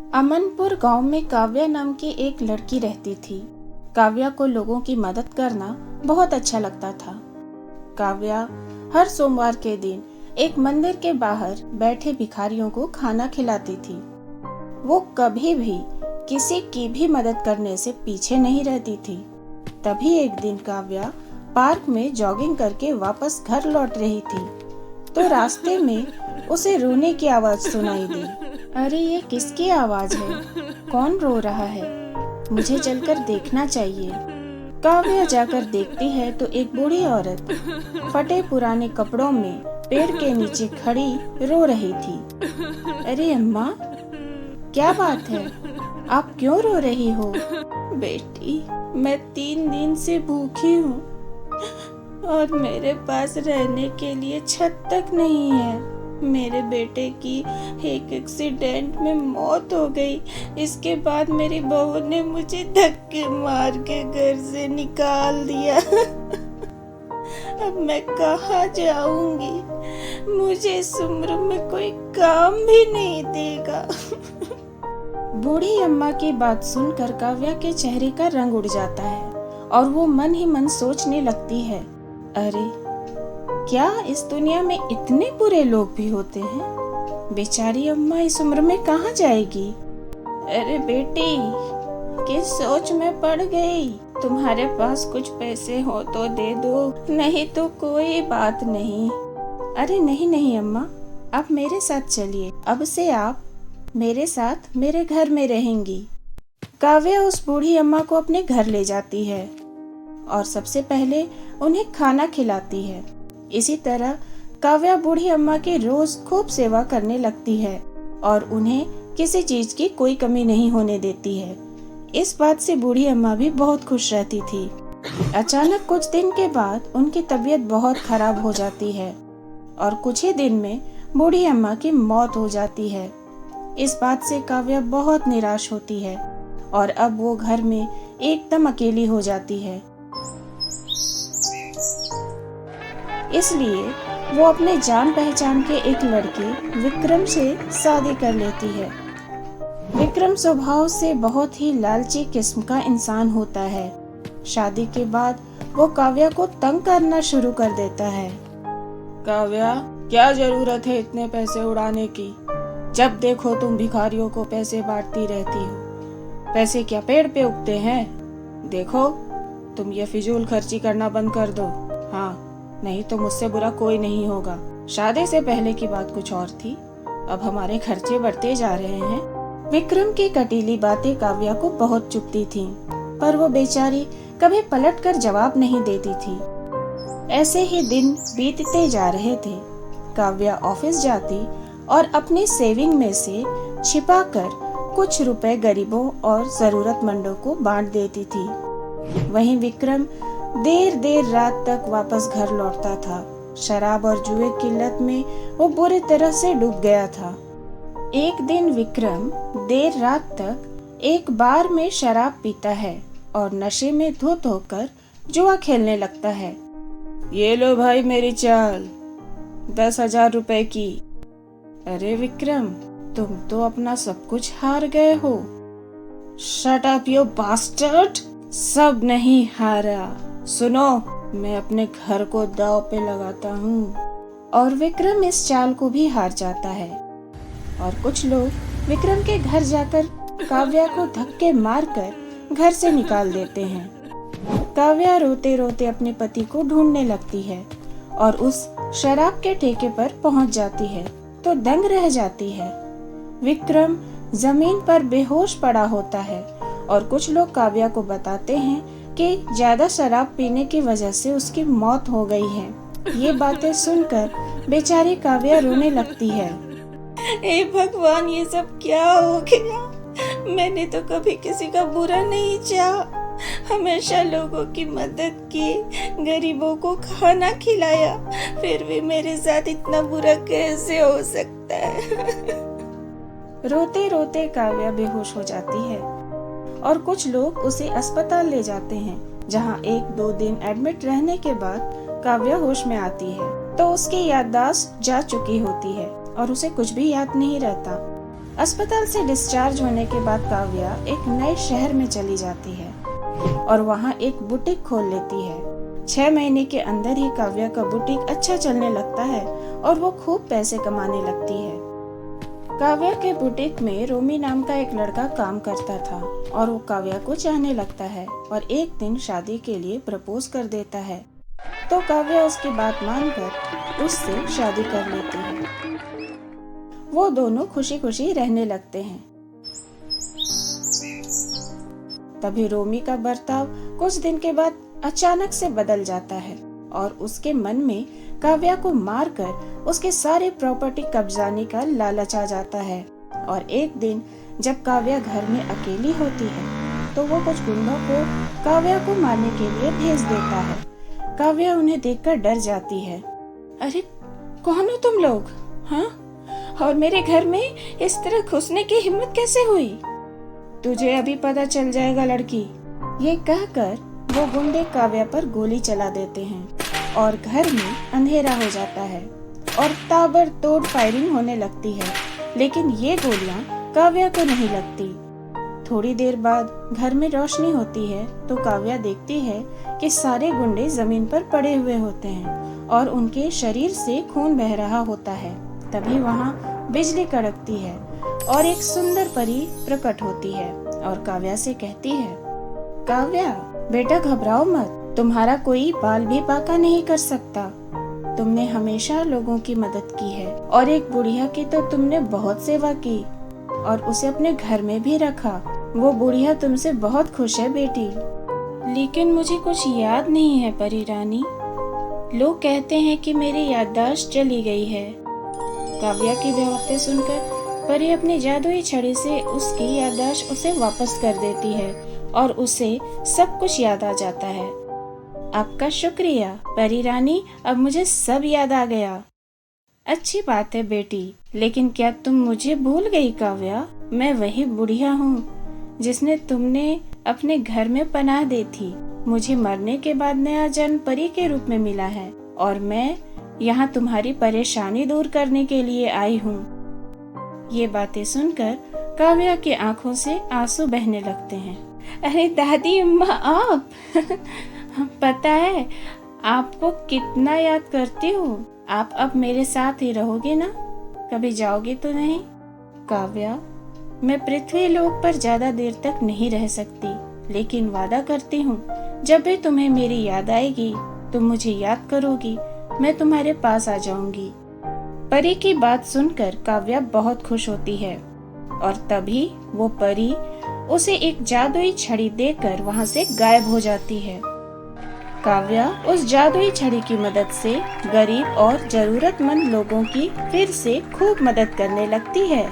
Amanpour गांव में काव्या नाम की एक लड़की रहती थी। काव्या को लोगों की मदद करना बहुत अच्छा लगता था। काव्या हर सोमवार के दिन एक मंदिर के बाहर बैठे भिखारियों को खाना खिलाती थी। वो कभी भी किसी की भी मदद करने से पीछे नहीं रहती थी। तभी एक दिन काव्या पार्क में जॉगिंग करके वापस घर लौट रही थी तो रास्ते में उसे रोने की आवाज सुनाई दी। अरे ये किसकी आवाज है? कौन रो रहा है? मुझे चलकर देखना चाहिए। काव्या जाकर देखती है तो एक बूढ़ी औरत फटे पुराने कपड़ों में पेड़ के नीचे खड़ी रो रही थी। अरे अम्मा, क्या बात है? आप क्यों रो रही हो? बेटी, मैं 3 दिन से भूखी हूँ और मेरे पास रहने के लिए छत तक नहीं है। मेरे बेटे की एक एक्सीडेंट में मौत हो गई। इसके बाद मेरी बहू ने मुझे धक्के मार के घर से निकाल दिया। अब मैं कहाँ जाऊंगी? मुझे इस उम्र में कोई काम भी नहीं देगा। बूढ़ी अम्मा की बात सुनकर काव्या के चेहरे का रंग उड़ जाता है और वो मन ही मन सोचने लगती है, अरे क्या इस दुनिया में इतने बुरे लोग भी होते हैं? बेचारी अम्मा इस उम्र में कहाँ जाएगी? अरे बेटी, किस सोच में पड़ गई? तुम्हारे पास कुछ पैसे हो तो दे दो, नहीं तो कोई बात नहीं। अरे नहीं नहीं अम्मा, आप मेरे साथ चलिए। अब से आप मेरे साथ मेरे घर में रहेंगी। काव्या उस बूढ़ी अम्मा को अपने घर ले जाती है और सबसे पहले उन्हें खाना खिलाती है। इसी तरह काव्या बूढ़ी अम्मा की रोज खूब सेवा करने लगती है और उन्हें किसी चीज की कोई कमी नहीं होने देती है। इस बात से बूढ़ी अम्मा भी बहुत खुश रहती थी। अचानक कुछ दिन के बाद उनकी तबीयत बहुत खराब हो जाती है और कुछ ही दिन में बूढ़ी अम्मा की मौत हो जाती है। इस बात से काव्या बहुत निराश होती है और अब वो घर में एकदम अकेली हो जाती है। इसलिए वो अपने जान पहचान के एक लड़के विक्रम से शादी कर लेती है। विक्रम स्वभाव से बहुत ही लालची किस्म का इंसान होता है। शादी के बाद वो काव्या को तंग करना शुरू कर देता है। काव्या, क्या जरूरत है इतने पैसे उड़ाने की? जब देखो तुम भिखारियों को पैसे बांटती रहती हो। पैसे क्या पेड़ पे उगते हैं? देखो, तुम ये फिजूल खर्ची करना बंद कर दो। हाँ, नहीं तो मुझसे बुरा कोई नहीं होगा। शादी से पहले की बात कुछ और थी, अब हमारे खर्चे बढ़ते जा रहे हैं। विक्रम की कटीली बातें काव्या को बहुत चुभती थीं, पर वो बेचारी कभी पलटकर जवाब नहीं देती थी। ऐसे ही दिन बीतते जा रहे थे। काव्या ऑफिस जाती और अपनी सेविंग में से छिपाकर कुछ रुपए गरीबों और जरूरतमंदों को बांट देती थी। वहीं विक्रम देर देर रात तक वापस घर लौटता था। शराब और जुए की लत में वो बुरी तरह से डूब गया था। एक दिन विक्रम देर रात तक एक बार में शराब पीता है और नशे में धुत होकर जुआ खेलने लगता है। ये लो भाई मेरी चाल, 10,000 रुपए की। अरे विक्रम, तुम तो अपना सब कुछ हार गए हो। Shut up you bastard. सब नहीं हारा, सुनो, मैं अपने घर को दांव पे लगाता हूँ। और विक्रम इस चाल को भी हार जाता है और कुछ लोग विक्रम के घर जाकर काव्या को धक्के मारकर घर से निकाल देते हैं। काव्या रोते रोते अपने पति को ढूंढने लगती है और उस शराब के ठेके पर पहुंच जाती है तो दंग रह जाती है। विक्रम जमीन पर बेहोश पड़ा होता है और कुछ लोग काव्या को बताते हैं कि ज्यादा शराब पीने की वजह से उसकी मौत हो गई है। ये बातें सुनकर बेचारी काव्या रोने लगती है। हे भगवान, ये सब क्या हो गया? मैंने तो कभी किसी का बुरा नहीं चाहा, हमेशा लोगों की मदद की, गरीबों को खाना खिलाया, फिर भी मेरे साथ इतना बुरा कैसे हो सकता है? रोते रोते काव्या बेहोश हो जाती है और कुछ लोग उसे अस्पताल ले जाते हैं, जहां 1-2 दिन एडमिट रहने के बाद काव्या होश में आती है तो उसकी याददाश्त जा चुकी होती है और उसे कुछ भी याद नहीं रहता। अस्पताल से डिस्चार्ज होने के बाद काव्या एक नए शहर में चली जाती है और वहाँ एक बुटीक खोल लेती है। 6 महीने के अंदर ही काव्या का बुटीक अच्छा चलने लगता है और वो खूब पैसे कमाने लगती है। काव्या के बुटीक में रोमी नाम का एक लड़का काम करता था और वो काव्या को चाहने लगता है और एक दिन शादी के लिए प्रपोज कर देता है। तो काव्या उसकी बात मानकर उससे शादी कर लेती है। वो दोनों खुशी खुशी रहने लगते हैं। तभी रोमी का बर्ताव कुछ दिन के बाद अचानक से बदल जाता है और उसके मन में काव्या को मारकर उसके सारे प्रॉपर्टी कब्जाने का लालच आ जाता है। और एक दिन जब काव्या घर में अकेली होती है तो वो कुछ गुंडों को काव्या को मारने के लिए भेज देता है। काव्या उन्हें देखकर डर जाती है। अरे कौन हो तुम लोग? हाँ, और मेरे घर में इस तरह घुसने की हिम्मत कैसे हुई? तुझे अभी पता चल जाएगा लड़की। ये कहकर वो गुंडे काव्या पर गोली चला देते हैं और घर में अंधेरा हो जाता है और ताबड़तोड़ फायरिंग होने लगती है। लेकिन ये गोलियां काव्या को नहीं लगती। थोड़ी देर बाद घर में रोशनी होती है तो काव्या देखती है कि सारे गुंडे जमीन पर पड़े हुए होते हैं और उनके शरीर से खून बह रहा होता है। तभी वहाँ बिजली कड़कती है और एक सुंदर परी प्रकट होती है और काव्या से कहती है, काव्या बेटा घबराओ मत, तुम्हारा कोई बाल भी बांका नहीं कर सकता। तुमने हमेशा लोगों की मदद की है और एक बुढ़िया की तो तुमने बहुत सेवा की और उसे अपने घर में भी रखा। वो बुढ़िया तुमसे बहुत खुश है बेटी। लेकिन मुझे कुछ याद नहीं है परी रानी। लोग कहते हैं कि मेरी याददाश्त चली गई है। काव्या की बातें सुनकर परी अपनी जादुई छड़ी से उसकी याददाश्त उसे वापस कर देती है और उसे सब कुछ याद आ जाता है। आपका शुक्रिया परी रानी, अब मुझे सब याद आ गया। अच्छी बात है बेटी, लेकिन क्या तुम मुझे भूल गई काव्या? मैं वही बुढ़िया हूँ जिसने तुमने अपने घर में पनाह दी थी। मुझे मरने के बाद नया जन्म परी के रूप में मिला है और मैं यहाँ तुम्हारी परेशानी दूर करने के लिए आई हूँ। ये बातें सुनकर काव्या की आंखों से आंसू बहने लगते हैं। अरे दादी अम्मा आप पता है आपको कितना याद करती हूँ। आप अब मेरे साथ ही रहोगे ना? कभी जाओगे तो नहीं? काव्या, मैं पृथ्वी लोक पर ज्यादा देर तक नहीं रह सकती, लेकिन वादा करती हूँ जब भी तुम्हें मेरी याद आएगी तुम मुझे याद करोगी, मैं तुम्हारे पास आ जाऊंगी। परी की बात सुनकर काव्या बहुत खुश होती है और तभी वो परी उसे एक जादुई छड़ी देकर वहाँ से गायब हो जाती है। काव्या उस जादुई छड़ी की मदद से गरीब और जरूरतमंद लोगों की फिर से खूब मदद करने लगती है।